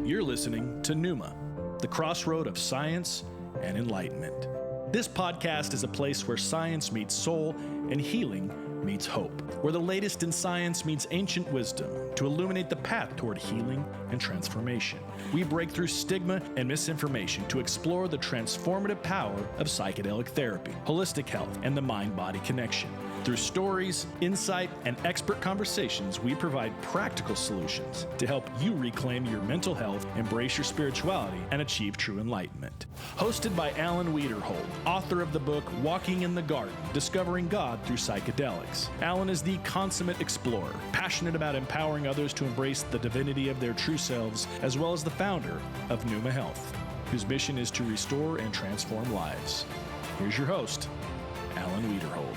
You're listening to Pneuma, the crossroad of science and enlightenment. This podcast is a place where science meets soul and healing meets hope, where the latest in science meets ancient wisdom to illuminate the path toward healing and transformation. We break through stigma and misinformation to explore the transformative power of psychedelic therapy, holistic health, and the mind-body connection. Through stories, insight, and expert conversations, we provide practical solutions to help you reclaim your mental health, embrace your spirituality, and achieve true enlightenment. Hosted by Alan Wiederhold, author of the book Walking in the Garden, Discovering God Through Psychedelics. Alan is the consummate explorer, passionate about empowering others to embrace the divinity of their true selves, as well as the founder of Pneuma Health, whose mission is to restore and transform lives. Here's your host, Alan Wiederhold.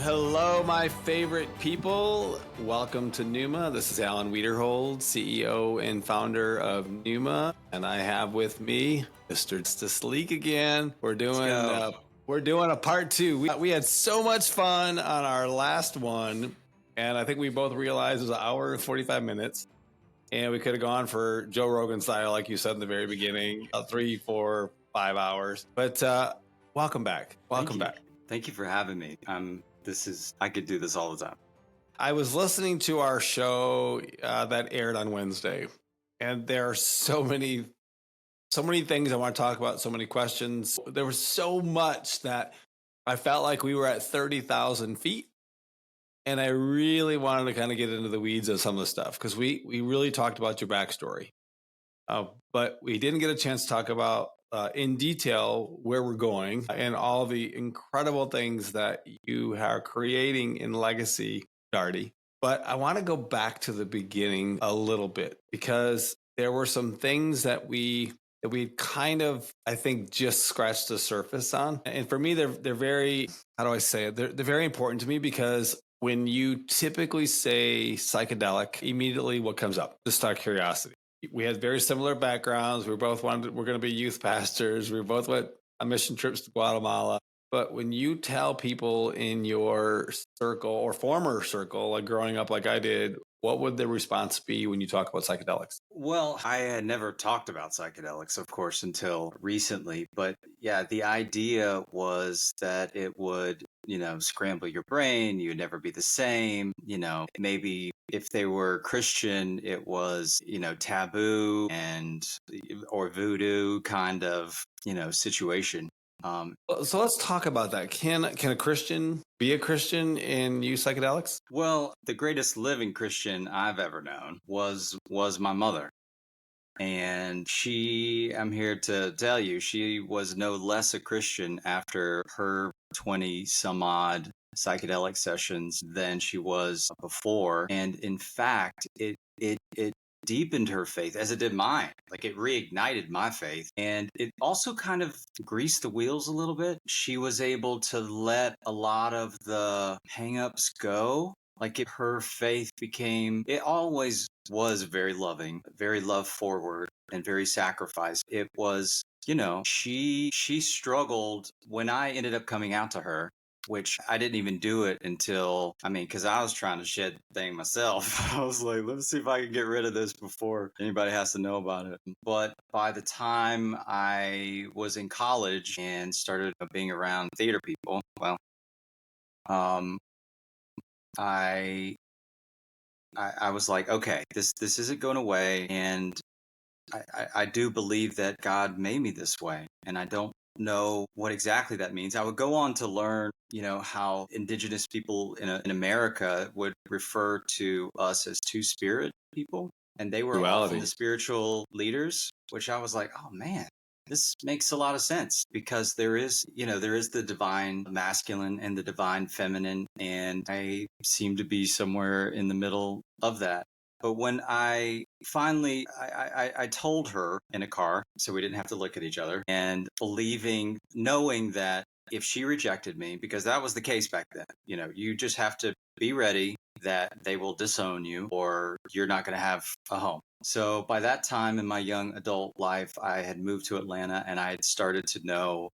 Hello, my favorite people. Welcome to Pneuma. This is Alan Wiederhold, CEO and founder of Pneuma, and I have with me Mr. Sleek again. We're doing a part two. We had so much fun on our last one, and I think we both realized it was an hour and 45 minutes, and we could have gone for Joe Rogan style, like you said in the very beginning, 3, 4, 5 hours. But welcome back. Welcome back. Thank you for having me. I could do this all the time. I was listening to our show that aired on Wednesday, and there are so many things I want to talk about, so many questions. There was so much that I felt like we were at 30,000 feet, and I really wanted to kind of get into the weeds of some of the stuff because we really talked about your backstory, but we didn't get a chance to talk about in detail where we're going and all the incredible things that you are creating in legacy, Darty. But I want to go back to the beginning a little bit because there were some things that we kind of, I think, just scratched the surface on. And for me, they're very, how do I say it? They're very important to me because when you typically say psychedelic, immediately what comes up? Just out of curiosity. We had very similar backgrounds. We're going to be youth pastors. We both went on mission trips to Guatemala. But when you tell people in your circle or former circle, like growing up like I did, what would the response be when you talk about psychedelics? Well, I had never talked about psychedelics, of course, until recently. But yeah, the idea was that it would, scramble your brain. You would never be the same. Maybe if they were Christian, it was, taboo or voodoo kind of, situation. So let's talk about that. Can a Christian be a Christian and use psychedelics? Well, the greatest living Christian I've ever known was my mother. And I'm here to tell you, she was no less a Christian after her 20 some odd psychedelic sessions than she was before. And in fact, it deepened her faith as it did mine. Like it reignited my faith. And it also kind of greased the wheels a little bit. She was able to let a lot of the hangups go. Like her faith it always was very loving, very love forward, and very sacrifice. It was, she struggled when I ended up coming out to her, which I didn't even do it until, because I was trying to shed the thing myself. I was like, let's see if I can get rid of this before anybody has to know about it. But by the time I was in college and started being around theater people, I was like, okay, this isn't going away, and I do believe that God made me this way, and I don't know what exactly that means. I would go on to learn, how indigenous people in America would refer to us as two-spirit people, and they were often the spiritual leaders, which I was like, oh man, this makes a lot of sense because there is the divine masculine and the divine feminine, and I seem to be somewhere in the middle of that. But when I finally, I told her in a car, so we didn't have to look at each other, and knowing that if she rejected me, because that was the case back then, you just have to be ready that they will disown you or you're not going to have a home. So by that time in my young adult life, I had moved to Atlanta and I had started to know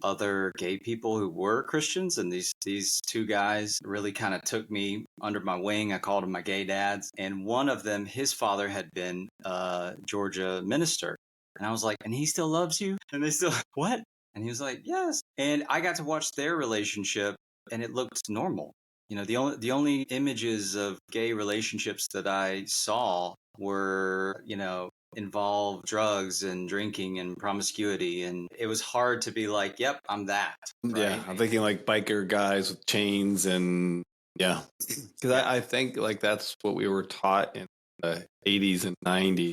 other gay people who were Christians, and these two guys really kind of took me under my wing. I called them my gay dads, and one of them, his father had been a Georgia minister, and I was like, and he still loves you, and they still what? And he was like, yes. And I got to watch their relationship, and it looked normal. You know, the only images of gay relationships that I saw were, you know, involve drugs and drinking and promiscuity, and it was hard to be like, yep, I'm that. Right? Yeah, I'm thinking like biker guys with chains and yeah, because I think like that's what we were taught in the 80s and 90s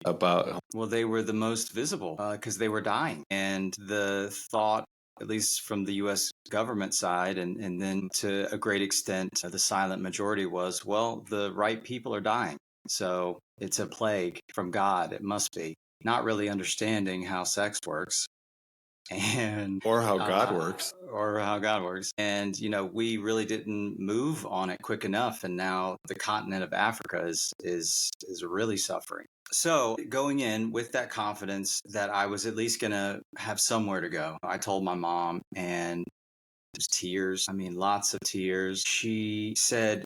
about. Well, they were the most visible because they were dying, and the thought, at least from the U.S. government side, and then to a great extent, the silent majority was, well, the right people are dying. So it's a plague from God. It must be. Not really understanding how sex works. And Or how God works. Or how God works. And, you know, we really didn't move on it quick enough. And now the continent of Africa is really suffering. So going in with that confidence that I was at least going to have somewhere to go, I told my mom, and there's tears. I mean, lots of tears. She said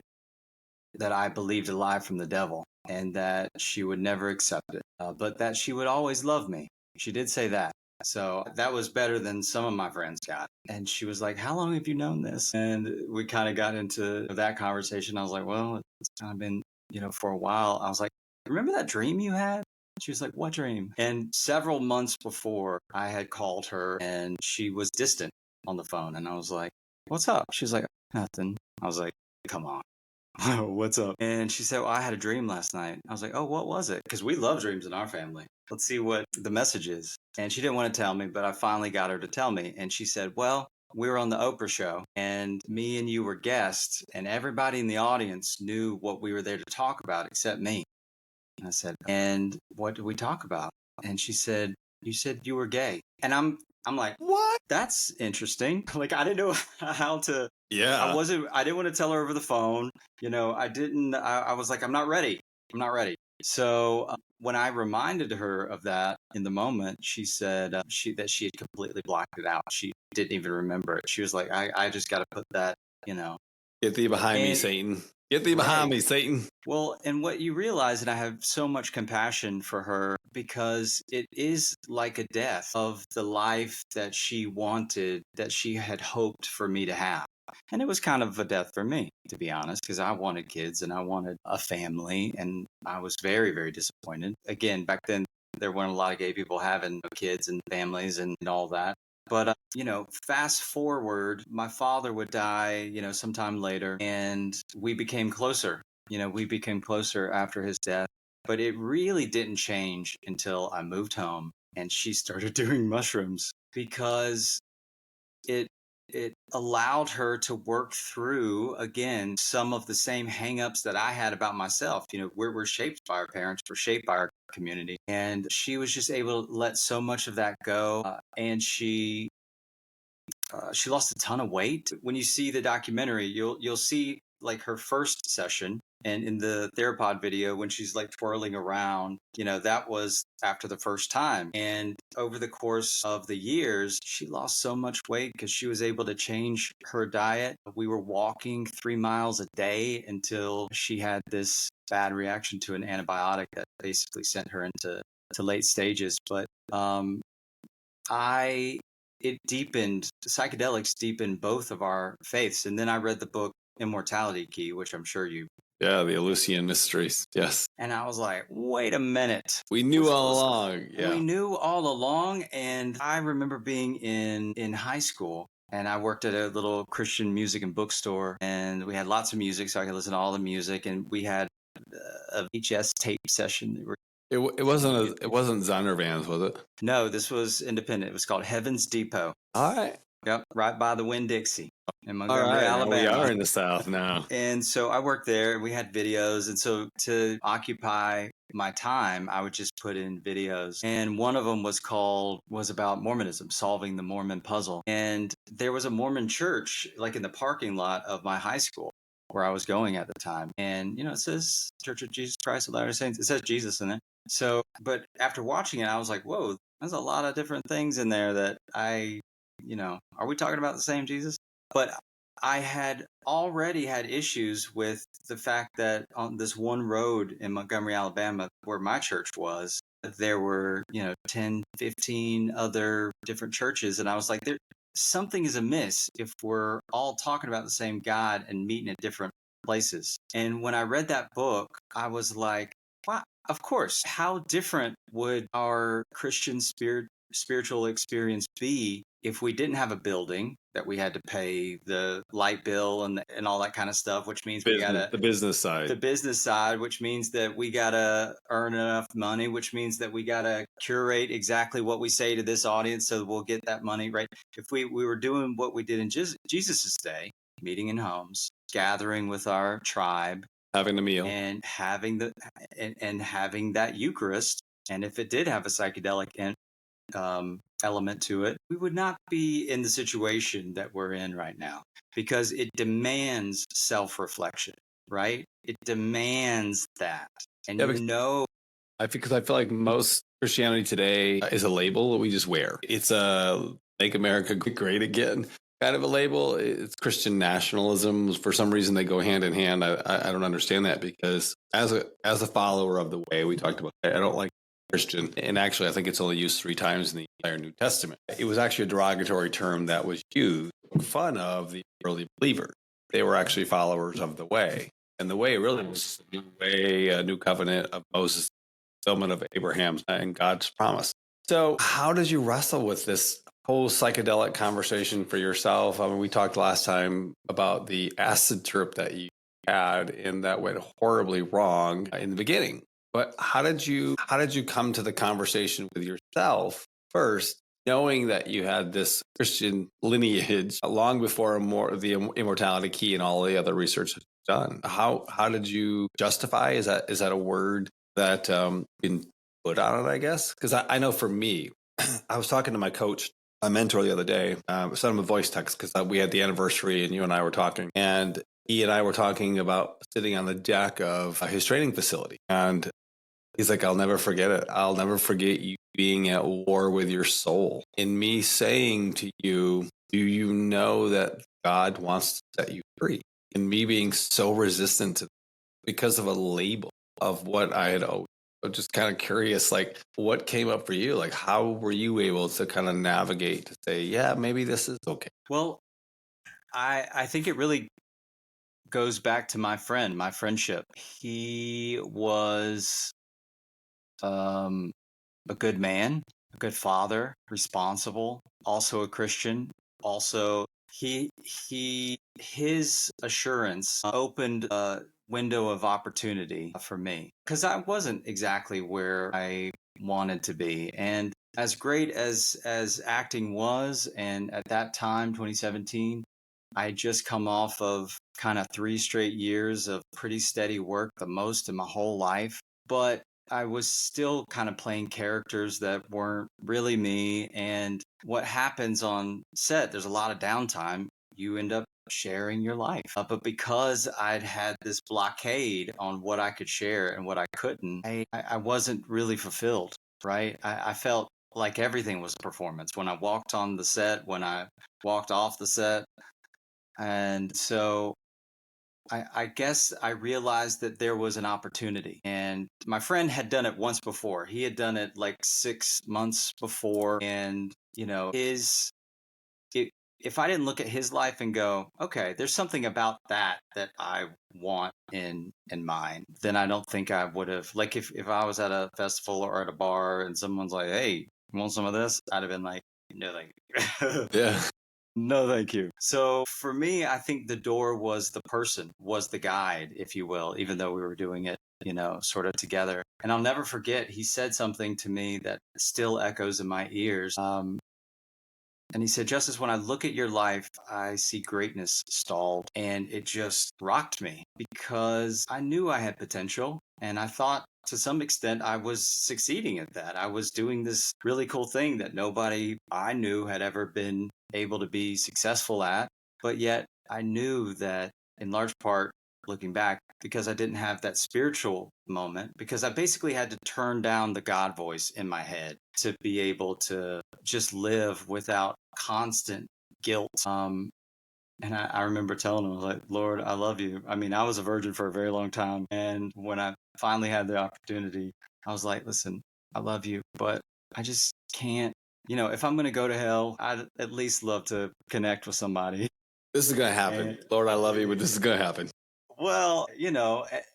that I believed a lie from the devil and that she would never accept it, but that she would always love me. She did say that. So that was better than some of my friends got. And she was like, how long have you known this? And we kind of got into that conversation. I was like, well, it's kind of been, you know, for a while. I was like, remember that dream you had? She was like, what dream? And several months before, I had called her and she was distant on the phone. And I was like, what's up? She was like, nothing. I was like, come on. What's up? And she said, well, I had a dream last night. I was like, oh, what was it? Because we love dreams in our family. Let's see what the message is. And she didn't want to tell me, but I finally got her to tell me. And she said, well, we were on the Oprah show and me and you were guests and everybody in the audience knew what we were there to talk about except me. And I said, and what did we talk about? And she said, you said you were gay. And I'm like, what? That's interesting. Like, I didn't know how to. Yeah. I didn't want to tell her over the phone. You know, I was like, I'm not ready. I'm not ready. So when I reminded her of that in the moment, she said that she had completely blocked it out. She didn't even remember it. She was like, I just got to put that, you know. Get thee behind me, Satan. Get thee behind me, Satan. Well, and what you realize, and I have so much compassion for her because it is like a death of the life that she wanted, that she had hoped for me to have. And it was kind of a death for me, to be honest, because I wanted kids and I wanted a family. And I was very, very disappointed. Again, back then, there weren't a lot of gay people having kids and families and all that. But, you know, fast forward, my father would die, you know, sometime later, and we became closer. You know, we became closer after his death. But it really didn't change until I moved home and she started doing mushrooms because it allowed her to work through, again, some of the same hangups that I had about myself. You know, we're shaped by our parents, we're shaped by our community. And she was just able to let so much of that go. And she lost a ton of weight. When you see the documentary, you'll see like her first session. And in the THER POD video, when she's like twirling around, you know, that was after the first time. And over the course of the years, she lost so much weight because she was able to change her diet. We were walking 3 miles a day until she had this bad reaction to an antibiotic that basically sent her into late stages. But psychedelics deepened both of our faiths. And then I read the book Immortality Key, which I'm sure you. Yeah, the Eleusinian Mysteries. Yes. And I was like, wait a minute. We knew all along. Yeah. We knew all along. And I remember being in high school and I worked at a little Christian music and bookstore and we had lots of music so I could listen to all the music. And we had a VHS tape session. It wasn't Zondervan's, was it? No, this was independent. It was called Heaven's Depot. All right. Yep, right by the Winn-Dixie in Montgomery, all right, Alabama. We are in the South now. And so I worked there and we had videos. And so to occupy my time, I would just put in videos. And one of them was about Mormonism, solving the Mormon puzzle. And there was a Mormon church like in the parking lot of my high school where I was going at the time. And, you know, it says Church of Jesus Christ of Latter-day Saints. It says Jesus in it. So, but after watching it, I was like, whoa, there's a lot of different things in there that are we talking about the same Jesus? But I had already had issues with the fact that on this one road in Montgomery, Alabama, where my church was, there were, 10, 15 other different churches. And I was like, something is amiss if we're all talking about the same God and meeting at different places. And when I read that book, I was like, wow, of course, how different would our Christian spiritual experience be if we didn't have a building that we had to pay the light bill and all that kind of stuff, which means we gotta the business side, which means that we gotta earn enough money, which means that we gotta curate exactly what we say to this audience so we'll get that money, right? If we were doing what we did in Jesus's day, meeting in homes, gathering with our tribe, having the meal, and having having that Eucharist, and if it did have a psychedelic element to it, we would not be in the situation that we're in right now, because it demands self-reflection, right? It demands that. And because I feel like most Christianity today is a label that we just wear. It's a Make America Great Again kind of a label. It's Christian nationalism. For some reason, they go hand in hand. I don't understand that, because as a follower of the way, we talked about that, I don't like Christian. And actually, I think it's only used 3 times in the entire New Testament. It was actually a derogatory term that was used in fun of the early believers. They were actually followers of the way. And the way really was a new way, a new covenant of Moses, fulfillment of Abraham's and God's promise. So how did you wrestle with this whole psychedelic conversation for yourself? I mean, we talked last time about the acid trip that you had, and that went horribly wrong in the beginning. But how did you come to the conversation with yourself first, knowing that you had this Christian lineage long before the immortality key and all the other research done? How did you justify? Is that a word that been put on it, I guess? Because I know for me, I was talking to my coach, a mentor, the other day. Sent him a voice text because we had the anniversary and you and I were talking. And he and I were talking about sitting on the deck of his training facility. And he's like, I'll never forget it. I'll never forget you being at war with your soul. And me saying to you, do you know that God wants to set you free? And me being so resistant to because of a label of what I had always. I'm just kind of curious, like, what came up for you? Like, how were you able to kind of navigate to say, yeah, maybe this is okay? Well, I think it really goes back to my friendship. He was a good man, a good father, responsible, also a Christian. Also, his assurance opened a window of opportunity for me, because I wasn't exactly where I wanted to be. And as great as acting was, and at that time, 2017, I had just come off of kind of 3 straight years of pretty steady work, the most in my whole life. But I was still kind of playing characters that weren't really me. And what happens on set, there's a lot of downtime. You end up sharing your life. But because I'd had this blockade on what I could share and what I couldn't, I wasn't really fulfilled, right? I felt like everything was a performance when I walked on the set, when I walked off the set. And so I guess I realized that there was an opportunity, and my friend had done it once before. He had done it like 6 months before. And, if I didn't look at his life and go, okay, there's something about that I want in mine, then I don't think I would have, like, if I was at a festival or at a bar and someone's like, hey, you want some of this? I'd have been like, no, thank you. Yeah. No, thank you. So for me, I think the door was the person, was the guide, if you will, even though we were doing it, sort of together. And I'll never forget, he said something to me that still echoes in my ears. And he said, Justice, when I look at your life, I see greatness stalled. And it just rocked me, because I knew I had potential. And I thought to some extent I was succeeding at that. I was doing this really cool thing that nobody I knew had ever been able to be successful at. But yet I knew that in large part, looking back, because I didn't have that spiritual moment, because I basically had to turn down the God voice in my head to be able to just live without constant guilt. And I remember telling him, I was like, Lord, I love you. I mean, I was a virgin for a very long time. And when I finally had the opportunity, I was like, listen, I love you, but I just can't, if I'm going to go to hell, I'd at least love to connect with somebody. This is going to happen. And, Lord, I love you, but this is going to happen. well,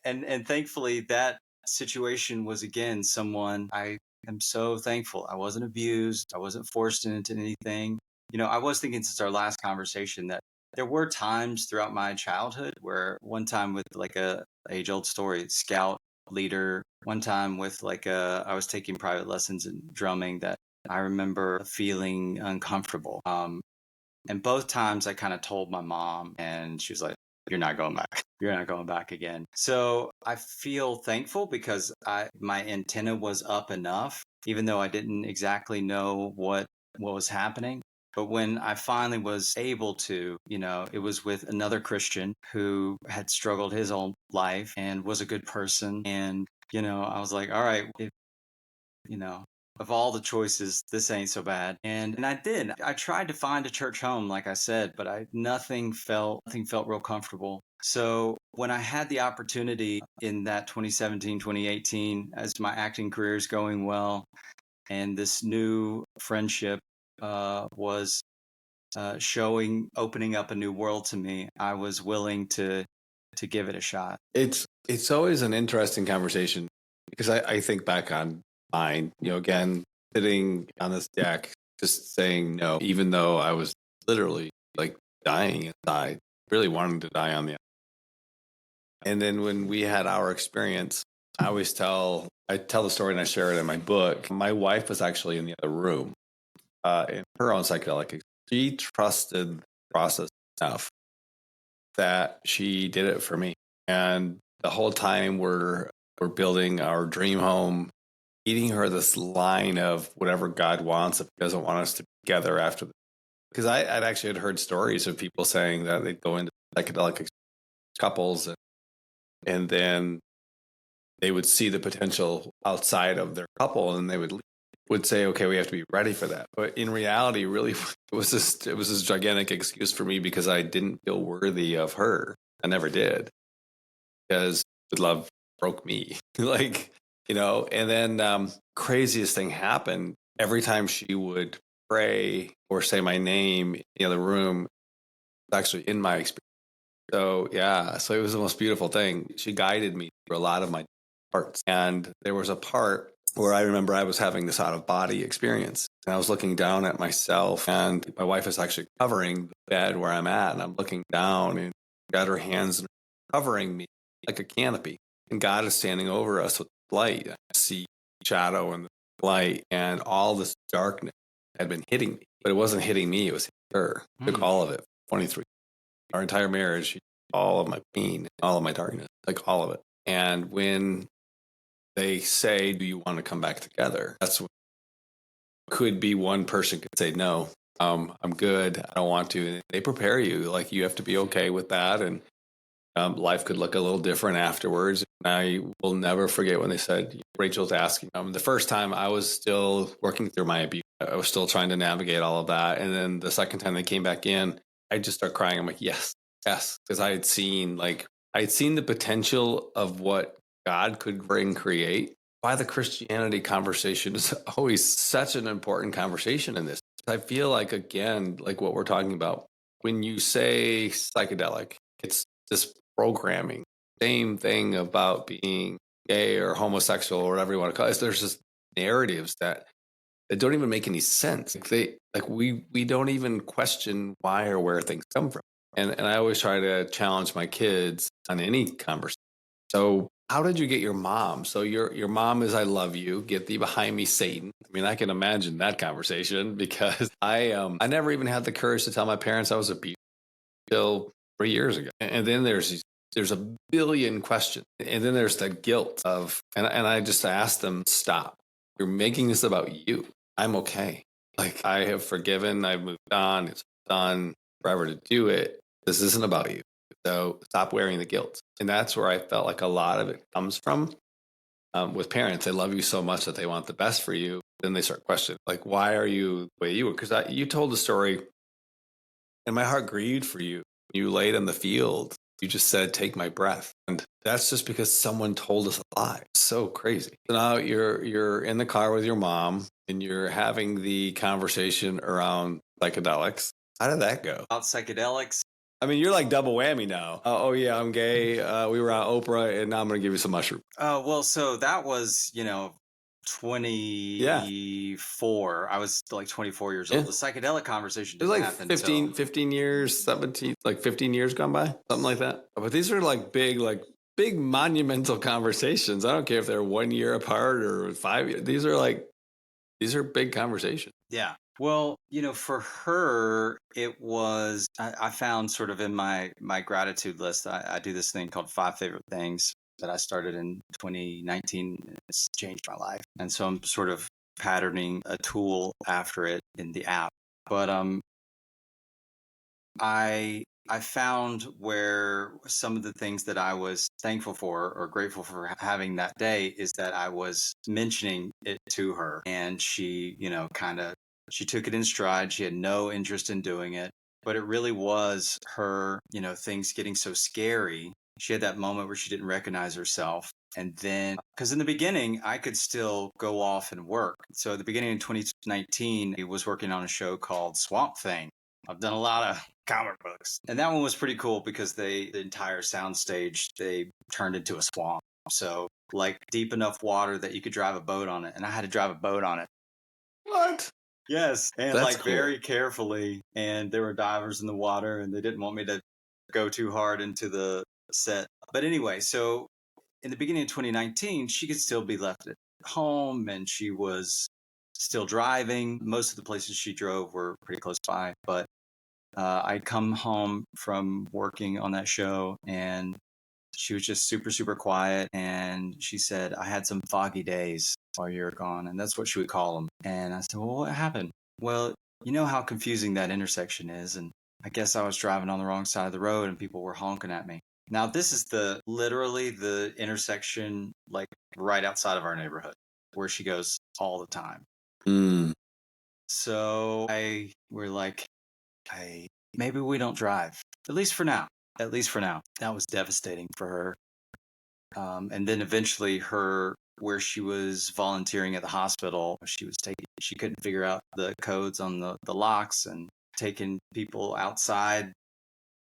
and thankfully that situation was, again, someone I am so thankful. I wasn't abused. I wasn't forced into anything. I was thinking since our last conversation that there were times throughout my childhood where one time with like a age old story, scout leader, one time with I was taking private lessons in drumming, that I remember feeling uncomfortable. And both times I kind of told my mom, and she was like, you're not going back. You're not going back again. So I feel thankful because my antenna was up enough, even though I didn't exactly know what was happening. But when I finally was able to, it was with another Christian who had struggled his whole life and was a good person. And, I was like, all right, if, of all the choices, this ain't so bad. And I did. I tried to find a church home, like I said, but nothing felt real comfortable. So when I had the opportunity in that 2017, 2018, as my acting career is going well, and this new friendship was opening up a new world to me, I was willing to give it a shot. It's always an interesting conversation because I think back on mine, again, sitting on this deck, just saying no, even though I was literally like dying inside, really wanting to die on the outside. And then when we had our experience, I tell the story and I share it in my book. My wife was actually in the other room in her own psychedelic. She trusted the process enough that she did it for me. And the whole time we're building our dream home, feeding her this line of whatever God wants if he doesn't want us to be together after this. Because I'd actually heard stories of people saying that they'd go into psychedelic couples and then they would see the potential outside of their couple and they would say, okay, we have to be ready for that. But in reality, really, it was this gigantic excuse for me because I didn't feel worthy of her. I never did, because love broke me. And then craziest thing happened. Every time she would pray or say my name in the other room, actually in my experience. So it was the most beautiful thing. She guided me through a lot of my parts. And there was a part where I remember I was having this out of body experience. And I was looking down at myself, and my wife is actually covering the bed where I'm at. And I'm looking down and got her hands covering me like a canopy. And God is standing over us with light. I see shadow and light, and all this darkness had been hitting me. But it wasn't hitting me, it was hitting her. Took all of it, 23. Our entire marriage, all of my pain, all of my darkness, like all of it. And when they say, do you want to come back together? That's what could be. One person could say, no, I'm good. I don't want to. And they prepare you. Like, you have to be okay with that. And life could look a little different afterwards. And I will never forget when they said, Rachel's asking. The first time I was still working through my abuse. I was still trying to navigate all of that. And then the second time they came back in, I just started crying. I'm like, yes. Because I had seen the potential of what God could create. Why the Christianity conversation is always such an important conversation in this. I feel like, again, like what we're talking about, when you say psychedelic, it's this programming, same thing about being gay or homosexual or whatever you want to call it. There's just narratives that don't even make any sense. We don't even question why or where things come from. And I always try to challenge my kids on any conversation. So how did you get your mom? So your mom is, I love you, get thee behind me, Satan. I mean, I can imagine that conversation because I never even had the courage to tell my parents I was abused until 3 years ago. And then there's a billion questions. And then there's the guilt of, and I just asked them, stop. You're making this about you. I'm okay. Like, I have forgiven. I've moved on. It's done. Forever to do it. This isn't about you. So stop wearing the guilt. And that's where I felt like a lot of it comes from. With parents, they love you so much that they want the best for you. Then they start questioning, like, why are you the way you were? Because you told the story, and my heart grieved for you. You laid in the field. You just said, "Take my breath," and that's just because someone told us a lie. So crazy. So now you're in the car with your mom, and you're having the conversation around psychedelics. How did that go? About psychedelics. I mean, you're like double whammy now. Oh yeah, I'm gay. We were on Oprah, and now I'm going to give you some mushroom. Well, so that was, 24. I was like 24 years old. Yeah. The psychedelic conversation It was didn't like happen 15 years, 17, like 15 years gone by, something like that. But these are like big monumental conversations. I don't care if they're 1 year apart or 5 years. These are big conversations. Yeah. Well, for her, it was, I found sort of in my gratitude list, I do this thing called 5 favorite things that I started in 2019. It's changed my life. And so I'm sort of patterning a tool after it in the app. But I found where some of the things that I was thankful for or grateful for having that day is that I was mentioning it to her, and she, she took it in stride. She had no interest in doing it, but it really was her, things getting so scary. She had that moment where she didn't recognize herself. And then, because in the beginning, I could still go off and work. So at the beginning of 2019, I was working on a show called Swamp Thing. I've done a lot of comic books. And that one was pretty cool because the entire soundstage, they turned into a swamp. So like deep enough water that you could drive a boat on it. And I had to drive a boat on it. What? Yes. And That's like cool. very carefully. And there were divers in the water and they didn't want me to go too hard into the set. But anyway, so in the beginning of 2019, she could still be left at home and she was still driving. Most of the places she drove were pretty close by, but I'd come home from working on that show and she was just super, super quiet. And she said, I had some foggy days while you were gone. And that's what she would call them. And I said, well, what happened? Well, you know how confusing that intersection is. And I guess I was driving on the wrong side of the road and people were honking at me. Now, this is literally the intersection, like right outside of our neighborhood where she goes all the time. Mm. So we're like, hey, maybe we don't drive, at least for now. At least for now. That was devastating for her. And then eventually where she was volunteering at the hospital, she couldn't figure out the codes on the locks and taking people outside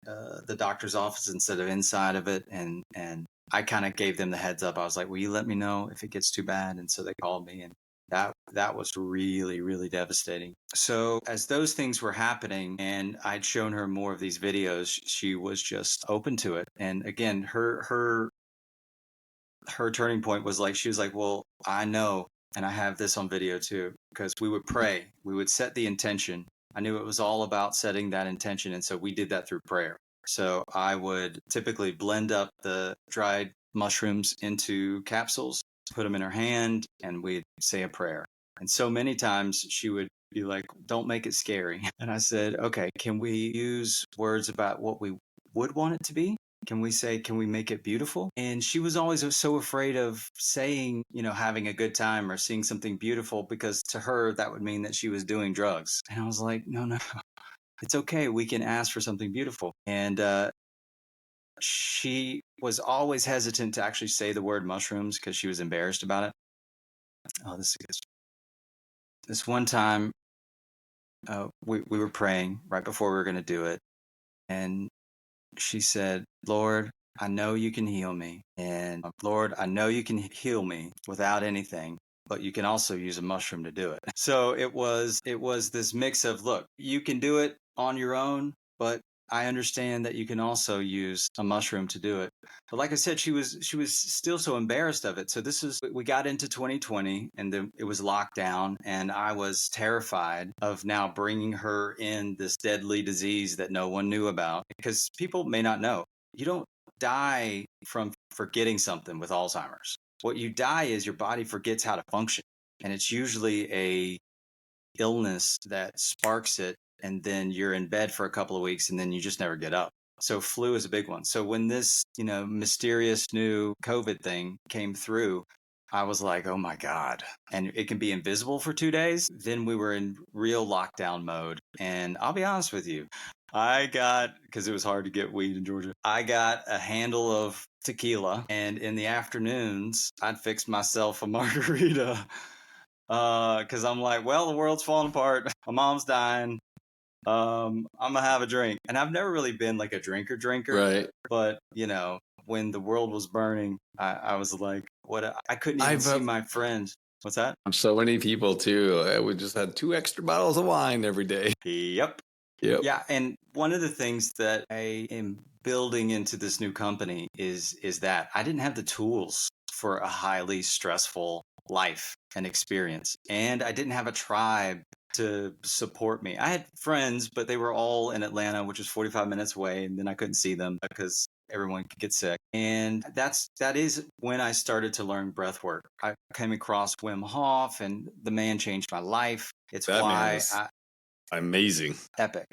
the doctor's office instead of inside of it. And I kind of gave them the heads up. I was like, will you let me know if it gets too bad? And so they called me, and that was really, really devastating. So as those things were happening and I'd shown her more of these videos, she was just open to it. And again, her turning point was like, she was like, well, I know, and I have this on video too, because we would pray, we would set the intention. I knew it was all about setting that intention. And so we did that through prayer. So I would typically blend up the dried mushrooms into capsules, put them in her hand, and we'd say a prayer. And so many times she would be like, don't make it scary. And I said, okay, can we use words about what we would want it to be? Can we make it beautiful? And she was always so afraid of saying, having a good time or seeing something beautiful, because to her, that would mean that she was doing drugs. And I was like, no, it's okay. We can ask for something beautiful. And she was always hesitant to actually say the word mushrooms because she was embarrassed about it. Oh, this one time, we were praying right before we were going to do it. And she said, Lord, I know you can heal me. And Lord, I know you can heal me without anything, but you can also use a mushroom to do it. So it was this mix of, look, you can do it on your own, but I understand that you can also use a mushroom to do it. But like I said, she was still so embarrassed of it. So we got into 2020 and then it was locked down, and I was terrified of now bringing her in this deadly disease that no one knew about, because people may not know. You don't die from forgetting something with Alzheimer's. What you die is your body forgets how to function. And it's usually a illness that sparks it, and then you're in bed for a couple of weeks and then you just never get up. So flu is a big one. So when this, mysterious new COVID thing came through, I was like, oh my God. And it can be invisible for 2 days. Then we were in real lockdown mode. And I'll be honest with you, because it was hard to get weed in Georgia, I got a handle of tequila. And in the afternoons, I'd fix myself a margarita. Because I'm like, well, the world's falling apart. My mom's dying. I'm gonna have a drink. And I've never really been like a drinker, Right. but when the world was burning, I was like, what? I couldn't even I've see my friends. What's that? so many people too. We just had 2 extra bottles of wine every day. Yep. Yeah, and one of the things that I am building into this new company is that I didn't have the tools for a highly stressful life and experience, and I didn't have a tribe to support me. I had friends, but they were all in Atlanta, which is 45 minutes away, and then I couldn't see them because everyone could get sick. And that is when I started to learn breath work. I came across Wim Hof, and the man changed my life. It's That man why is amazing. epic.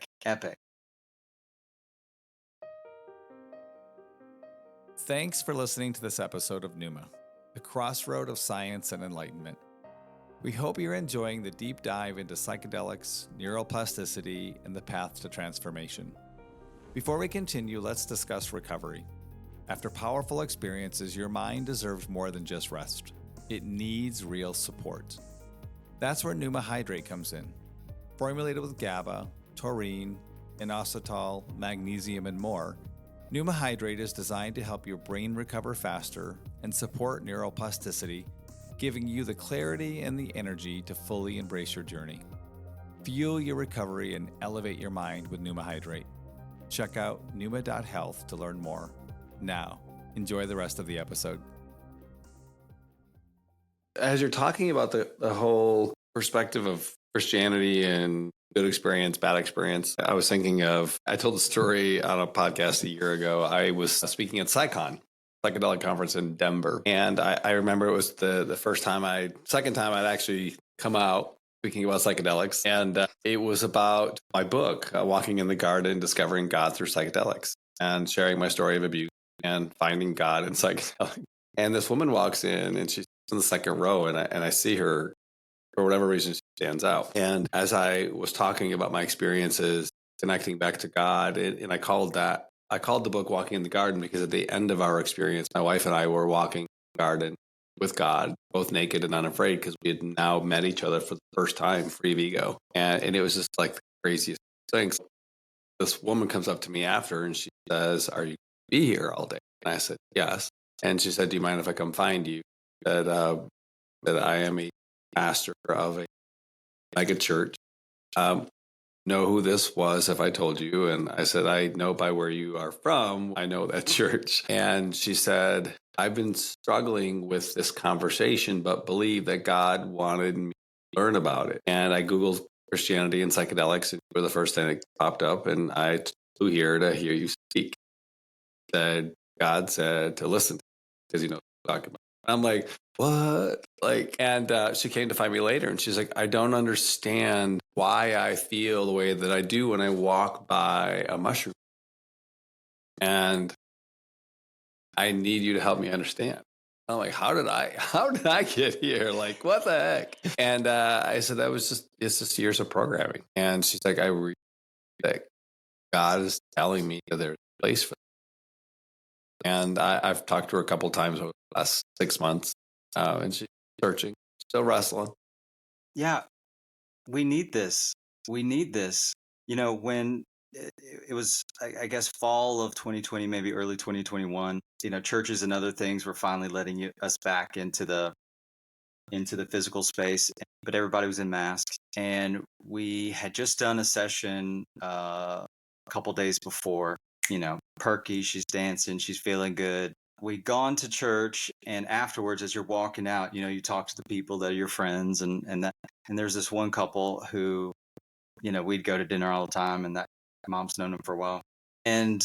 Thanks for listening to this episode of Pneuma, the crossroad of science and enlightenment. We hope you're enjoying the deep dive into psychedelics, neuroplasticity, and the path to transformation. Before we continue, let's discuss recovery. After powerful experiences, your mind deserves more than just rest. It needs real support. That's where Pneuma Hydrate comes in. Formulated with GABA, taurine, inositol, magnesium, and more, Pneuma Hydrate is designed to help your brain recover faster and support neuroplasticity, giving you the clarity and the energy to fully embrace your journey. Fuel your recovery and elevate your mind with Pneuma Hydrate. Check out pneuma.health to learn more. Now, enjoy the rest of the episode. As you're talking about the whole perspective of Christianity and good experience, bad experience, I was thinking of, I told a story on a podcast a year ago. I was speaking at Psychedelic conference in Denver. And I remember it was the second time I'd actually come out speaking about psychedelics. And it was about my book, Walking in the Garden, Discovering God Through Psychedelics, and sharing my story of abuse and finding God in psychedelics. And this woman walks in and she's in the second row, and I see her, for whatever reason, she stands out. And as I was talking about my experiences, connecting back to God, and I called the book Walking in the Garden because at the end of our experience, my wife and I were walking in the garden with God, both naked and unafraid, because we had now met each other for the first time, free of ego. And it was just like the craziest thing. So this woman comes up to me after and she says, "Are you going to be here all day?" And I said, "Yes." And she said, "Do you mind if I come find you?" That I am a pastor of a mega church. Know who this was if I told you? And I said, "I know by where you are from. I know that church." And she said, "I've been struggling with this conversation, but believe that God wanted me to learn about it." And I Googled Christianity and psychedelics, and you were the first thing that popped up. And I flew here to hear you speak. Said God said to listen, because you know what I'm talking about. I'm like, what? And she came to find me later, and she's like, "I don't understand why I feel the way that I do when I walk by a mushroom, and I need you to help me understand." I'm like, how did I get here? Like, what the heck? And I said, it's just years of programming. And she's like, I really think God is telling me that there's a place for that. And I've talked to her a couple times over the last 6 months, and she's searching, still wrestling. Yeah, we need this. When it was, I guess, fall of 2020, maybe early 2021, churches and other things were finally letting us back into the physical space, but everybody was in masks. And we had just done a session a couple days before, Perky, she's dancing, she's feeling good. We'd gone to church, and afterwards, as you're walking out, you talk to the people that are your friends, and there's this one couple who, we'd go to dinner all the time, and that mom's known him for a while, and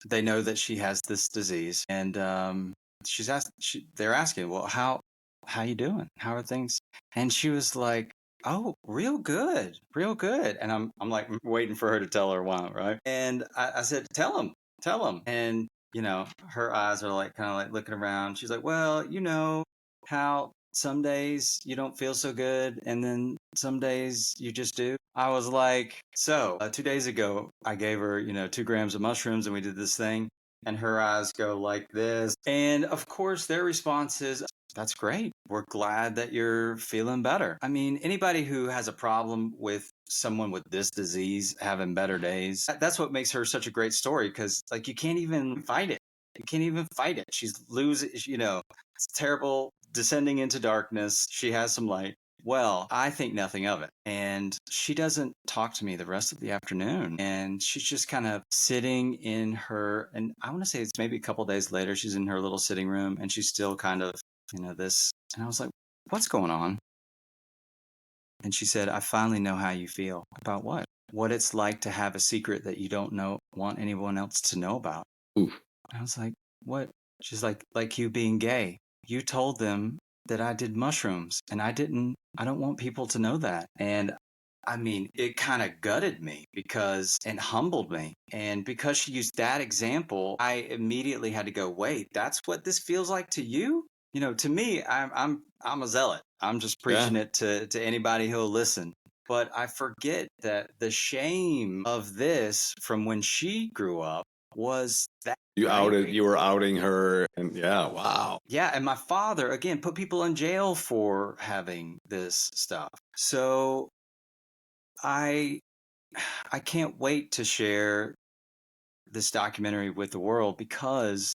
they know that she has this disease, and they're asking, well, how you doing? How are things? And she was like, oh, real good, real good. And I'm like waiting for her to tell her why, right? And I said, tell him. And, her eyes are like kind of like looking around. She's like, well, how some days you don't feel so good and then some days you just do. I was like, so 2 days ago, I gave her, 2 grams of mushrooms and we did this thing. And her eyes go like this. And of course, their response is, that's great. We're glad that you're feeling better. I mean, anybody who has a problem with someone with this disease having better days, that's what makes her such a great story because, like, you can't even fight it. You can't even fight it. She's losing, it's terrible, descending into darkness. She has some light. Well, I think nothing of it. And she doesn't talk to me the rest of the afternoon. And she's just kind of sitting in her, and I want to say it's maybe a couple days later, she's in her little sitting room and she's still kind of, this. And I was like, what's going on? And she said, I finally know how you feel. About what? What it's like to have a secret that you don't want anyone else to know about. Oof. I was like, what? She's like you being gay. You told them that I did mushrooms and I don't want people to know that. And I mean, it kind of gutted me and humbled me. And because she used that example, I immediately had to go, wait, that's what this feels like to you? To me, I'm a zealot. I'm just preaching it to anybody who'll listen. But I forget that the shame of this from when she grew up was that you were outing her, and wow. Yeah, and my father again put people in jail for having this stuff. So I can't wait to share this documentary with the world because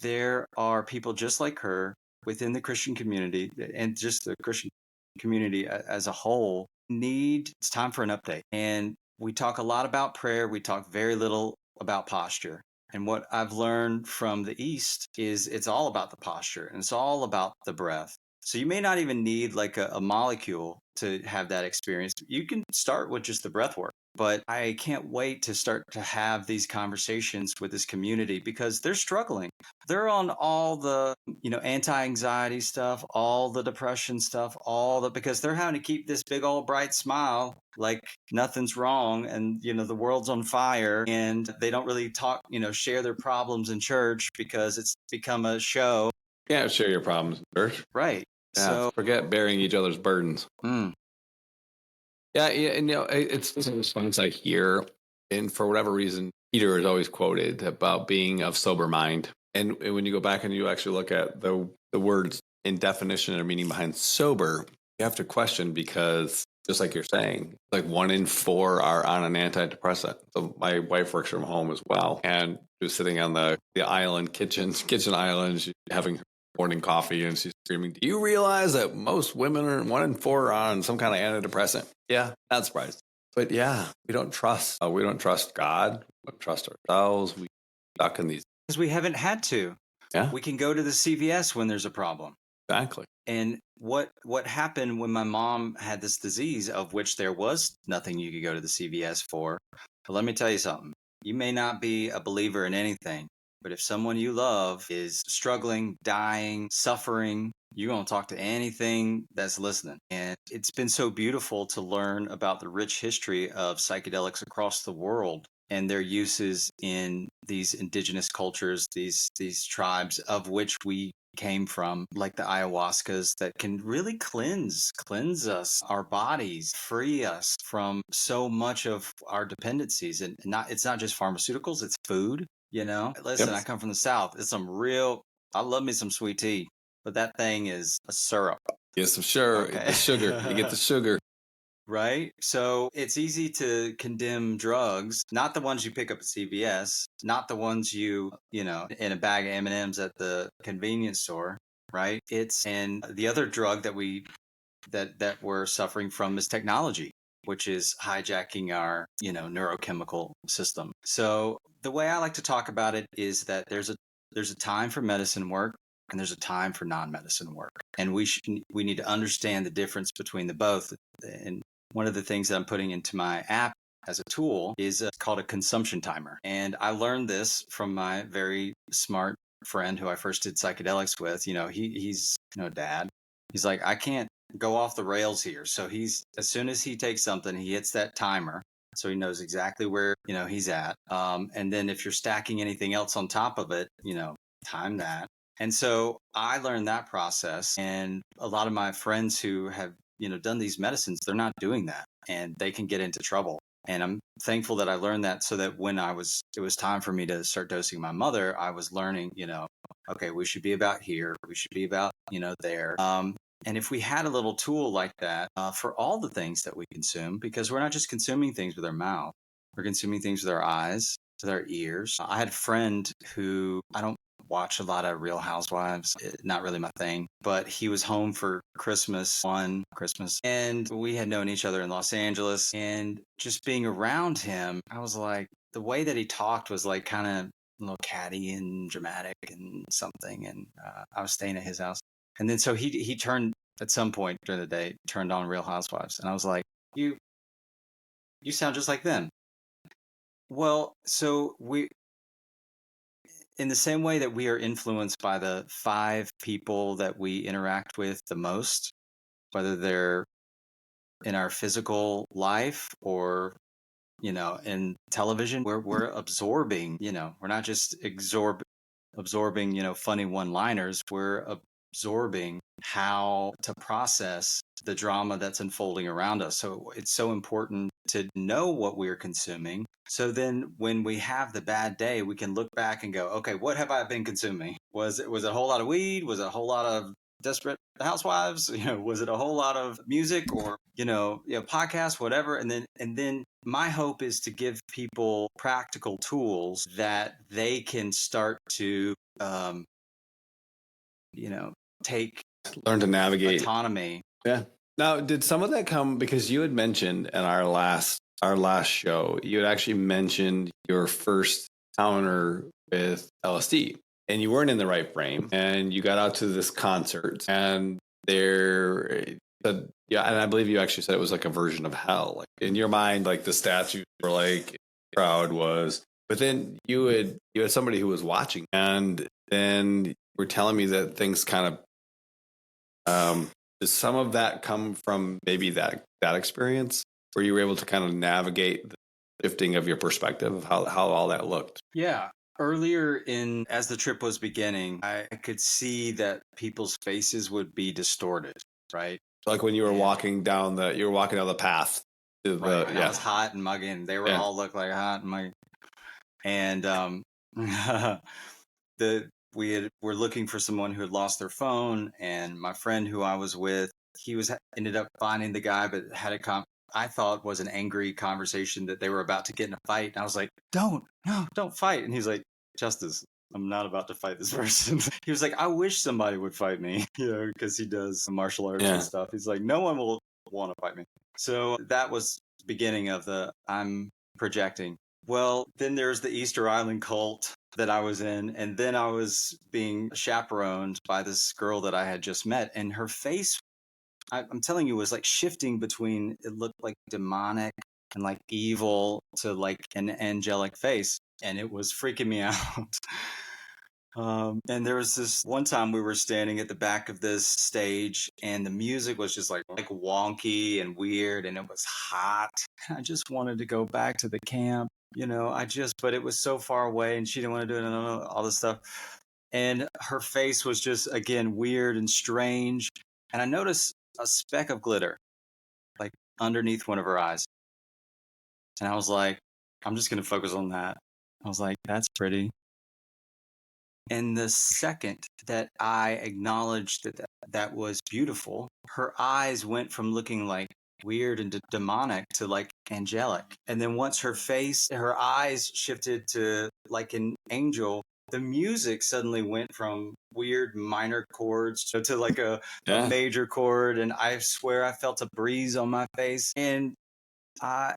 there are people just like her within the Christian community and just the Christian community as a whole it's time for an update. And we talk a lot about prayer. We talk very little about posture. And what I've learned from the East is it's all about the posture and it's all about the breath. So you may not even need like a molecule to have that experience. You can start with just the breath work. But I can't wait to start to have these conversations with this community because they're struggling. They're on all the, anti-anxiety stuff, all the depression stuff, because they're having to keep this big old bright smile like nothing's wrong and, the world's on fire and they don't really talk, share their problems in church because it's become a show. Yeah, share your problems in church. Right. Yeah, so forget bearing each other's burdens. Yeah, and it's songs I hear, and for whatever reason, Peter is always quoted about being of sober mind. And when you go back and you actually look at the words in definition or meaning behind sober, you have to question because just like you're saying, like 1 in 4 are on an antidepressant. So my wife works from home as well, and she was sitting on the island kitchen island, she's having her morning coffee, and she's screaming, "Do you realize that most women are 1 in 4 are on some kind of antidepressant?" Yeah, not surprised. But yeah, we don't trust God. We don't trust ourselves. We stuck in these because we haven't had to. Yeah. We can go to the CVS when there's a problem. Exactly. And what happened when my mom had this disease, of which there was nothing you could go to the CVS for? But let me tell you something. You may not be a believer in anything, but if someone you love is struggling, dying, suffering, you're going to talk to anything that's listening. And it's been so beautiful to learn about the rich history of psychedelics across the world and their uses in these indigenous cultures, these tribes of which we came from, like the ayahuascas that can really cleanse us, our bodies, free us from so much of our dependencies. And it's not just pharmaceuticals, it's food, Listen, Yep. I come from the South. It's I love me some sweet tea, but that thing is a syrup. Yes, I'm sure. Okay. The sugar. You get the sugar. Right? So it's easy to condemn drugs, not the ones you pick up at CVS, not the ones in a bag of M&Ms at the convenience store, right? And the other drug that we're suffering from is technology, which is hijacking our, neurochemical system. So the way I like to talk about it is that there's a time for medicine work and there's a time for non-medicine work. And we need to understand the difference between the both. And one of the things that I'm putting into my app as a tool is called a consumption timer. And I learned this from my very smart friend who I first did psychedelics with. He's dad. He's like, I can't go off the rails here. So as soon as he takes something, he hits that timer. So he knows exactly where, he's at. And then if you're stacking anything else on top of it, time that. And so I learned that process. And a lot of my friends who have, done these medicines, they're not doing that, and they can get into trouble. And I'm thankful that I learned that, so that when it was time for me to start dosing my mother, I was learning, okay, we should be about here. We should be about, there. And if we had a little tool like that for all the things that we consume, because we're not just consuming things with our mouth, we're consuming things with our eyes, with our ears. I had a friend who, I don't watch a lot of Real Housewives, not really my thing, but he was home for one Christmas, and we had known each other in Los Angeles, and just being around him, I was like, the way that he talked was like kind of a little catty and dramatic and something, and I was staying at his house. And then so he turned, at some point during the day, turned on Real Housewives, and I was like, you sound just like them. Well, so in the same way that we are influenced by the 5 people that we interact with the most, whether they're in our physical life or, in television, we're absorbing, we're not just absorbing, funny one-liners. We're absorbing how to process the drama that's unfolding around us. So it's so important to know what we're consuming. So then when we have the bad day, we can look back and go, okay, what have I been consuming? Was it a whole lot of weed? Was it a whole lot of Desperate Housewives? Was it a whole lot of music or, podcasts, whatever? And then my hope is to give people practical tools that they can start to, learn to navigate autonomy. Yeah. Now, did some of that come because you had mentioned in our last show, you had actually mentioned your first encounter with LSD, and you weren't in the right frame, and you got out to this concert, and and I believe you actually said it was like a version of hell. Like in your mind, like the statues were like, the crowd was, but then you had somebody who was watching, and then you were telling me that things kind of, does some of that come from maybe that experience where you were able to kind of navigate the shifting of your perspective of how all that looked? Yeah. Earlier as the trip was beginning, I could see that people's faces would be distorted, right? Like when you were walking down the path. Right. I was hot and muggy, and they were all look like hot and muggy. And we're looking for someone who had lost their phone, and my friend who I was with, ended up finding the guy, but had I thought was an angry conversation that they were about to get in a fight. And I was like, don't fight. And he's like, Justice, I'm not about to fight this person. He was like, I wish somebody would fight me, because he does martial arts and stuff. He's like, no one will want to fight me. So that was the beginning of I'm projecting. Well, then there's the Easter Island cult that I was in, and then I was being chaperoned by this girl that I had just met, and her face, I'm telling you, was like shifting between, it looked like demonic and like evil to like an angelic face, and it was freaking me out. And there was this one time we were standing at the back of this stage, and the music was just like wonky and weird, and it was hot. I just wanted to go back to the camp, but it was so far away, and she didn't want to do it, and all this stuff. And her face was just, again, weird and strange. And I noticed a speck of glitter, like underneath one of her eyes. And I was like, I'm just going to focus on that. I was like, that's pretty. And the second that I acknowledged that was beautiful, her eyes went from looking like weird and demonic to like angelic. And then once her eyes shifted to like an angel, the music suddenly went from weird minor chords to like a major chord. And I swear I felt a breeze on my face. And I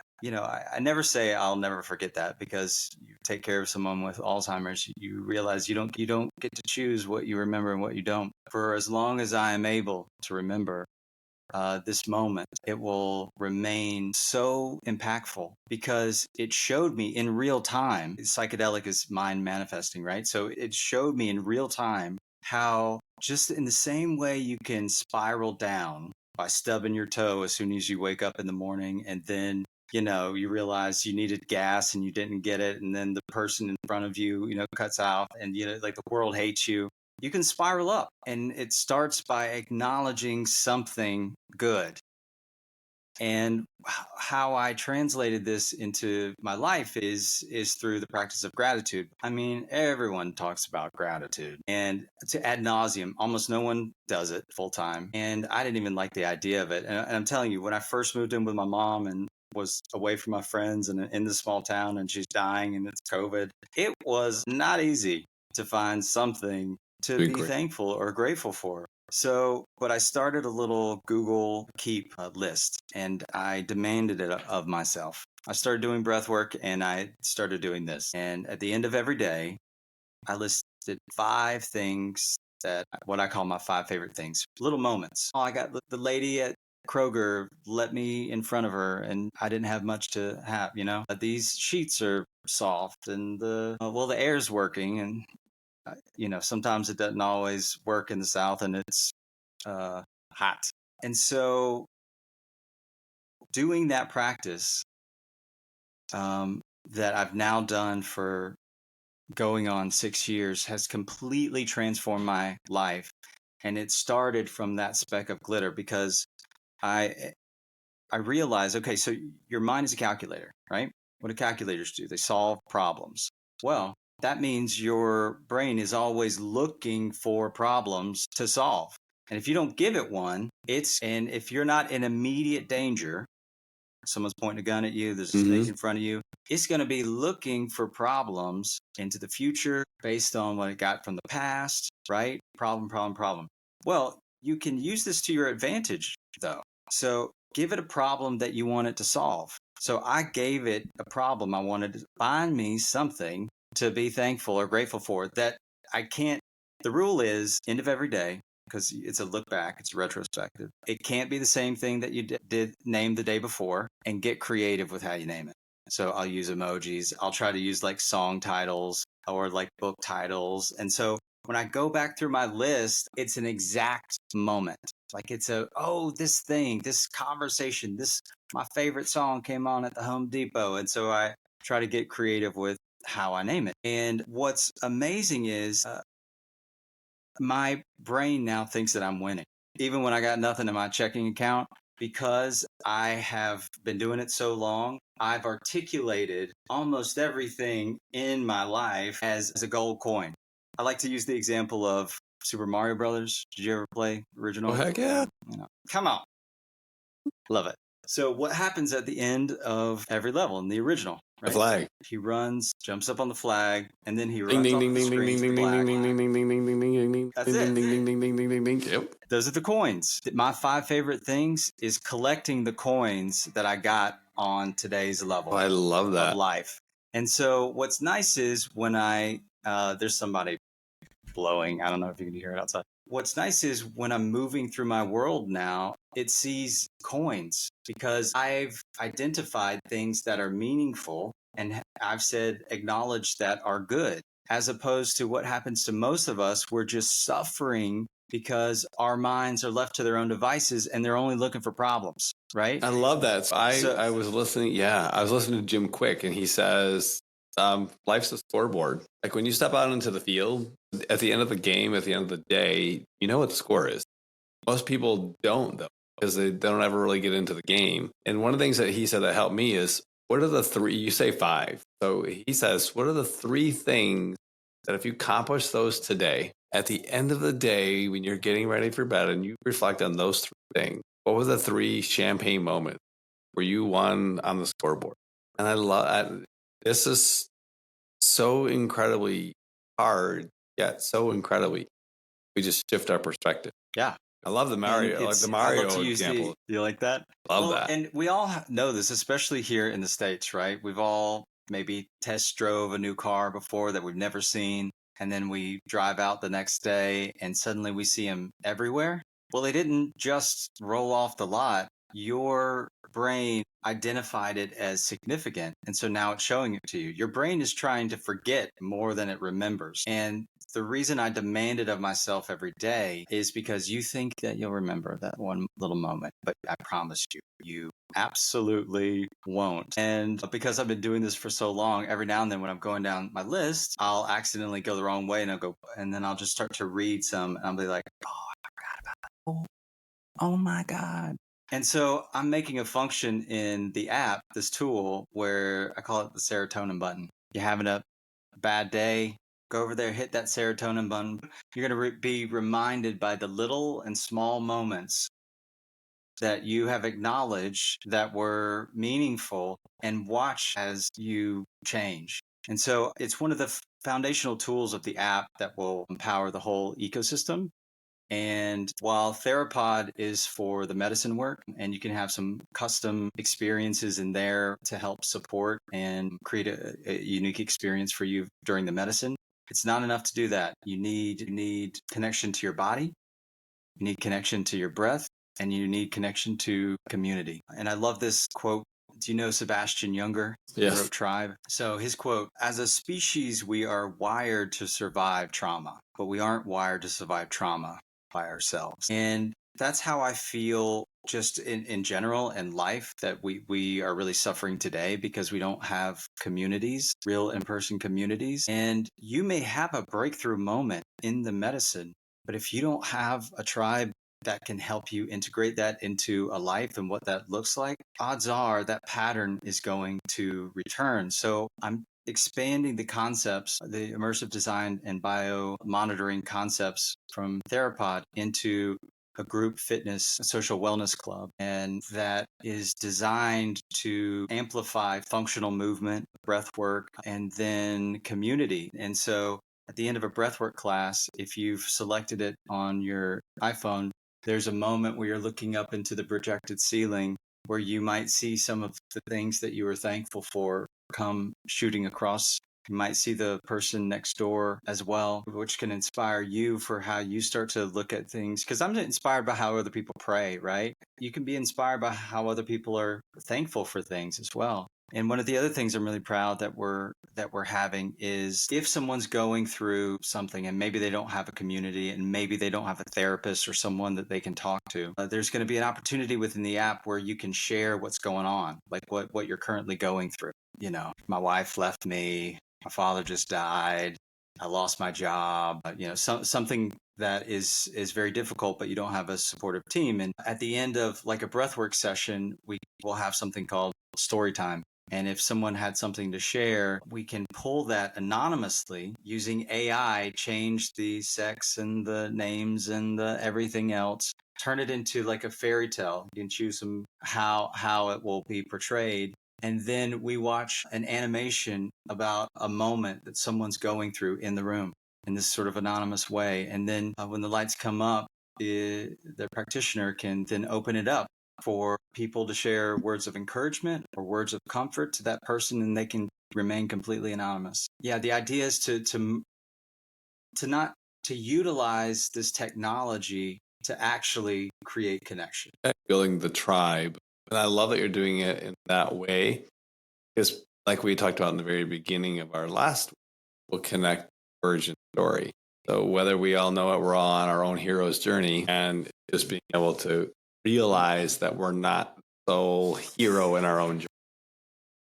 never say I'll never forget that, because you take care of someone with Alzheimer's, you realize you don't get to choose what you remember and what you don't. For as long as I am able to remember this moment, it will remain so impactful, because it showed me in real time. Psychedelic is mind manifesting, right? So it showed me in real time how, just in the same way you can spiral down by stubbing your toe as soon as you wake up in the morning, and then you realize you needed gas and you didn't get it, and then the person in front of you cuts out, and like the world hates you. You can spiral up, and it starts by acknowledging something good. And how I translated this into my life is through the practice of gratitude. I mean, everyone talks about gratitude, and to ad nauseum, almost no one does it full time. And I didn't even like the idea of it. And I'm telling you, when I first moved in with my mom and was away from my friends and in this small town, and she's dying and it's COVID, it was not easy to find something to be thankful or grateful for. So, but I started a little Google Keep list, and I demanded it of myself. I started doing breath work, and I started doing this. And at the end of every day, I listed 5 things that what I call my 5 favorite things, little moments. Oh, I got the lady at Kroger let me in front of her, and I didn't have much to have. These sheets are soft, and the air's working, and sometimes it doesn't always work in the South, and it's hot. And so doing that practice that I've now done for going on 6 years has completely transformed my life. And it started from that speck of glitter, because I realized, okay, so your mind is a calculator, right? What do calculators do? They solve problems. Well, that means your brain is always looking for problems to solve. And if you don't give it one, and if you're not in immediate danger, someone's pointing a gun at you, there's a snake in front of you, it's going to be looking for problems into the future based on what it got from the past, right? Problem. Well, you can use this to your advantage, though. So give it a problem that you want it to solve. So I gave it a problem. I wanted to find me something to be thankful or grateful for that I can't. The rule is end of every day, because it's a look back, it's retrospective. It can't be the same thing that you did name the day before, and get creative with how you name it. So I'll use emojis. I'll try to use like song titles or like book titles. And so when I go back through my list, it's an exact moment. Like it's this thing, this conversation, my favorite song came on at the Home Depot. And so I try to get creative with how I name it. And what's amazing is my brain now thinks that I'm winning, even when I got nothing in my checking account, because I have been doing it so long. I've articulated almost everything in my life as a gold coin. I like to use the example of Super Mario Brothers. Did you ever play original? Oh, heck yeah. Come on. Love it. So what happens at the end of every level in the original? Right? The flag. He runs, jumps up on the flag, and then he Ding runs ding off ding the ding ding screen ding to the ding black. ding ding ding ding ding ding ding ding. That's ding, it. Ding ding ding ding ding ding ding. Yep. Those are the coins. My 5 favorite things is collecting the coins that I got on today's level. Oh, I love that. Of life. And so what's nice is when there's somebody blowing. I don't know if you can hear it outside. What's nice is when I'm moving through my world now, it sees coins, because I've identified things that are meaningful, and I've said acknowledge that are good, as opposed to what happens to most of us. We're just suffering because our minds are left to their own devices, and they're only looking for problems, right? I love that. I was listening. Yeah, I was listening to Jim Quick, and he says, life's a scoreboard. Like when you step out into the field, at the end of the game, at the end of the day, you know what the score is. Most people don't, though, because they don't ever really get into the game. And one of the things that he said that helped me is, what are the 3, you say 5. So he says, what are the 3 things that if you accomplish those today, at the end of the day, when you're getting ready for bed and you reflect on those 3 things, what were the 3 champagne moments where you won on the scoreboard? And I love this is so incredibly hard, yet so incredibly, we just shift our perspective. Yeah. I love the Mario, like the Mario example. You like that? Love that. And we all know this, especially here in the States, right? We've all maybe test drove a new car before that we've never seen. And then we drive out the next day and suddenly we see them everywhere. Well, they didn't just roll off the lot. Your brain identified it as significant. And so now it's showing it to you. Your brain is trying to forget more than it remembers. And the reason I demand it of myself every day is because you think that you'll remember that one little moment, but I promise you, you absolutely won't. And because I've been doing this for so long, every now and then when I'm going down my list, I'll accidentally go the wrong way and then I'll just start to read some and I'll be like, oh, I forgot about that. Oh my God. And so I'm making a function in the app, this tool, where I call it the serotonin button. You're having a bad day, go over there, hit that serotonin button. You're going to be reminded by the little and small moments that you have acknowledged that were meaningful, and watch as you change. And so it's one of the foundational tools of the app that will empower the whole ecosystem. And while THER POD is for the medicine work, and you can have some custom experiences in there to help support and create a unique experience for you during the medicine, it's not enough to do that. You need connection to your body, you need connection to your breath, and you need connection to community. And I love this quote. Do you know Sebastian Junger? Yes. He wrote Tribe. So his quote, as a species, we are wired to survive trauma, but we aren't wired to survive trauma by ourselves. And that's how I feel just in general in life, that we are really suffering today because we don't have communities, real in-person communities. And you may have a breakthrough moment in the medicine, but if you don't have a tribe that can help you integrate that into a life and what that looks like, odds are that pattern is going to return. So I'm expanding the concepts, the immersive design and bio monitoring concepts from THER POD into a group fitness, a social wellness club. And that is designed to amplify functional movement, breath work, and then community. And so at the end of a breathwork class, if you've selected it on your iPhone, there's a moment where you're looking up into the projected ceiling where you might see some of the things that you were thankful for come shooting across. You might see the person next door as well, which can inspire you for how you start to look at things. Because I'm inspired by how other people pray, right? You can be inspired by how other people are thankful for things as well. And one of the other things I'm really proud that we're having is if someone's going through something and maybe they don't have a community and maybe they don't have a therapist or someone that they can talk to, there's going to be an opportunity within the app where you can share what's going on, like what you're currently going through. You know, my wife left me, my father just died, I lost my job, something that is very difficult, but you don't have a supportive team. And at the end of like a breathwork session, we will have something called story time. And if someone had something to share, we can pull that anonymously using AI, change the sex and the names and the everything else, turn it into like a fairy tale. You can choose how it will be portrayed. And then we watch an animation about a moment that someone's going through in the room in this sort of anonymous way. And then when the lights come up, the practitioner can then open it up for people to share words of encouragement or words of comfort to that person, and they can remain completely anonymous. Yeah, the idea is to utilize this technology to actually create connection. Building the tribe. And I love that you're doing it in that way, because like we talked about in the very beginning of our last, we'll connect origin story. So whether we all know it, we're all on our own hero's journey, and just being able to realize that we're not the sole hero in our own journey,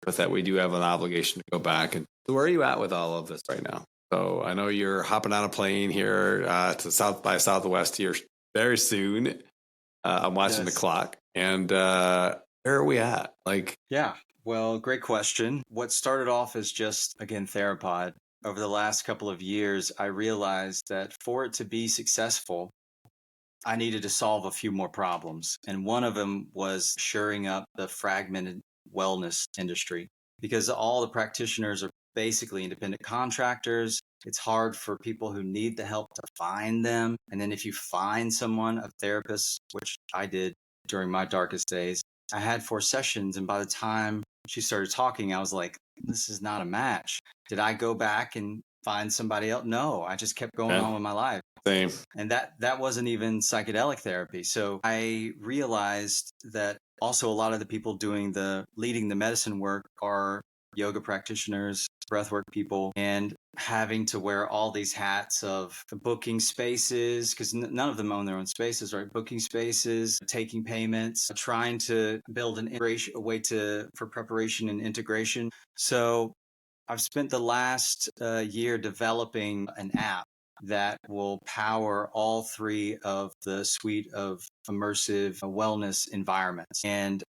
but that we do have an obligation to go back. And so where are you at with all of this right now? So I know you're hopping on a plane here to South by Southwest here very soon. I'm watching the clock. And where are we at? Yeah, well, great question. What started off as just, again, THER POD, over the last couple of years, I realized that for it to be successful, I needed to solve a few more problems. And one of them was shoring up the fragmented wellness industry, because all the practitioners are basically independent contractors. It's hard for people who need the help to find them. And then if you find someone, a therapist, which I did during my darkest days, I had 4 sessions. And by the time she started talking, I was like, this is not a match. Did I go back and find somebody else? No, I just kept going on with my life. Same. And that wasn't even psychedelic therapy. So I realized that also a lot of the people leading the medicine work are yoga practitioners, breathwork people, and having to wear all these hats of booking spaces, because none of them own their own spaces, right? Booking spaces, taking payments, trying to build a way for preparation and integration. So I've spent the last year developing an app that will power all three of the suite of immersive wellness environments. And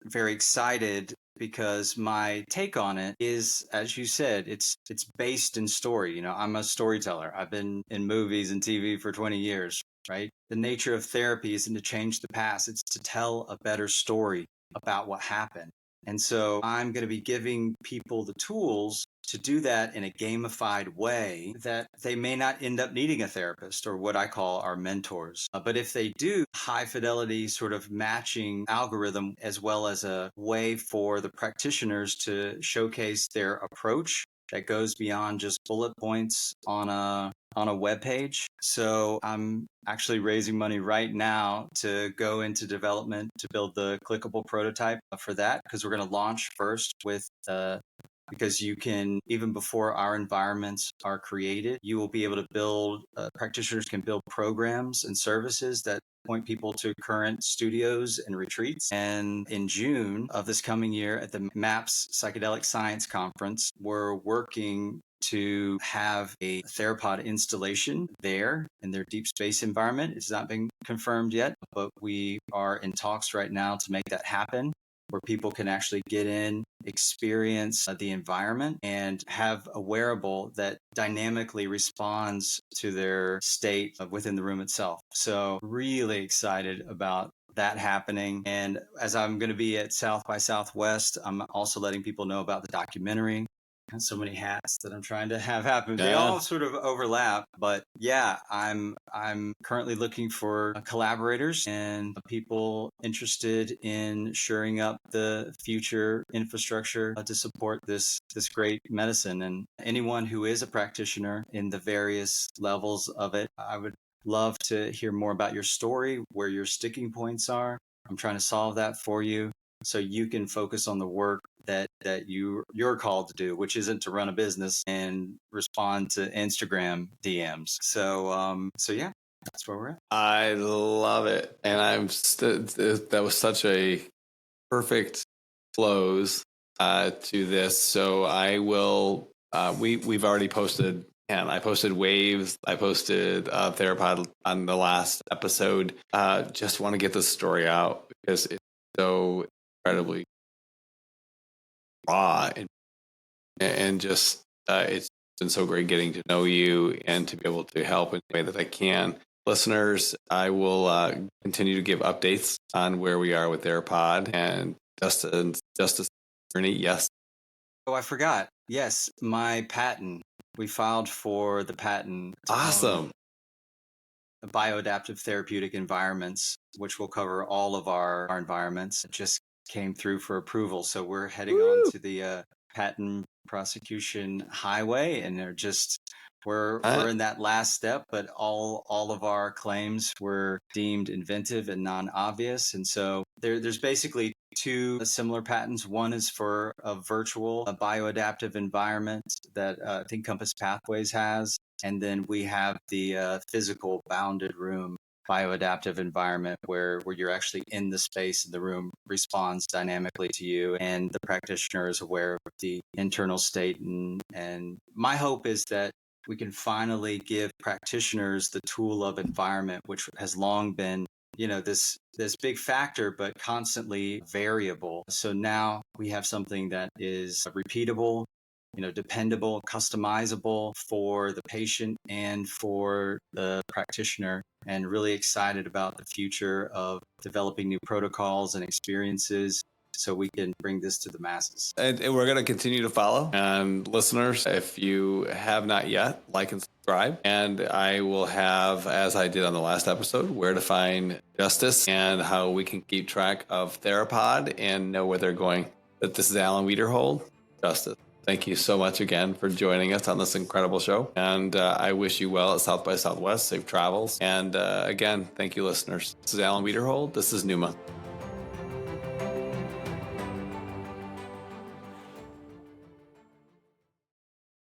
very excited because my take on it is, as you said, it's based in story. You know, I'm a storyteller. I've been in movies and TV for 20 years, right? The nature of therapy isn't to change the past. It's to tell a better story about what happened. And so I'm going to be giving people the tools to do that in a gamified way that they may not end up needing a therapist, or what I call our mentors. But if they do, high fidelity sort of matching algorithm, as well as a way for the practitioners to showcase their approach that goes beyond just bullet points on a web page. So I'm actually raising money right now to go into development to build the clickable prototype for that, because we're going to launch first with because you can, even before our environments are created, you will be able to build, practitioners can build programs and services that point people to current studios and retreats. And in June of this coming year at the MAPS Psychedelic Science Conference, we're working to have a THER POD installation there in their deep space environment. It's not been confirmed yet, but we are in talks right now to make that happen, where people can actually get in, experience the environment, and have a wearable that dynamically responds to their state within the room itself. So really excited about that happening. And as I'm going to be at South by Southwest, I'm also letting people know about the documentary. So many hats that I'm trying to have happen. They all sort of overlap, but yeah, I'm currently looking for collaborators and people interested in shoring up the future infrastructure to support this great medicine. And anyone who is a practitioner in the various levels of it, I would love to hear more about your story, where your sticking points are. I'm trying to solve that for you, so you can focus on the work that you're called to do, which isn't to run a business and respond to Instagram DMs. So yeah, that's where we're at. I love it, and that was such a perfect close to this. So I will. We've already posted. And I posted waves. I posted THER POD on the last episode. Just want to get this story out because it's so incredibly raw, and just it's been so great getting to know you and to be able to help in the way that I can. Listeners, I will continue to give updates on where we are with THER POD and Justice Journey. Yes. Oh, I forgot. Yes, my patent. We filed for the patent. Awesome. Bioadaptive therapeutic environments, which will cover all of our environments. It just came through for approval. So we're heading on to the patent prosecution highway, and we're in that last step, but all of our claims were deemed inventive and non-obvious. And so there's basically two similar patents. One is for a virtual, bioadaptive environment that I think Compass Pathways has. And then we have the physical bounded room bioadaptive environment where you're actually in the space and the room responds dynamically to you, and the practitioner is aware of the internal state. And my hope is that we can finally give practitioners the tool of environment, which has long been, this big factor, but constantly variable. So now we have something that is repeatable, dependable, customizable for the patient and for the practitioner, and really excited about the future of developing new protocols and experiences so we can bring this to the masses. And we're going to continue to follow. And listeners, if you have not yet, like and subscribe. And I will have, as I did on the last episode, where to find Justice and how we can keep track of THER POD and know where they're going. But this is Alan Wiederhold. Justice. Thank you so much again for joining us on this incredible show. And I wish you well at South by Southwest. Safe travels. And again, thank you, listeners. This is Alan Wiederhold. This is Numa.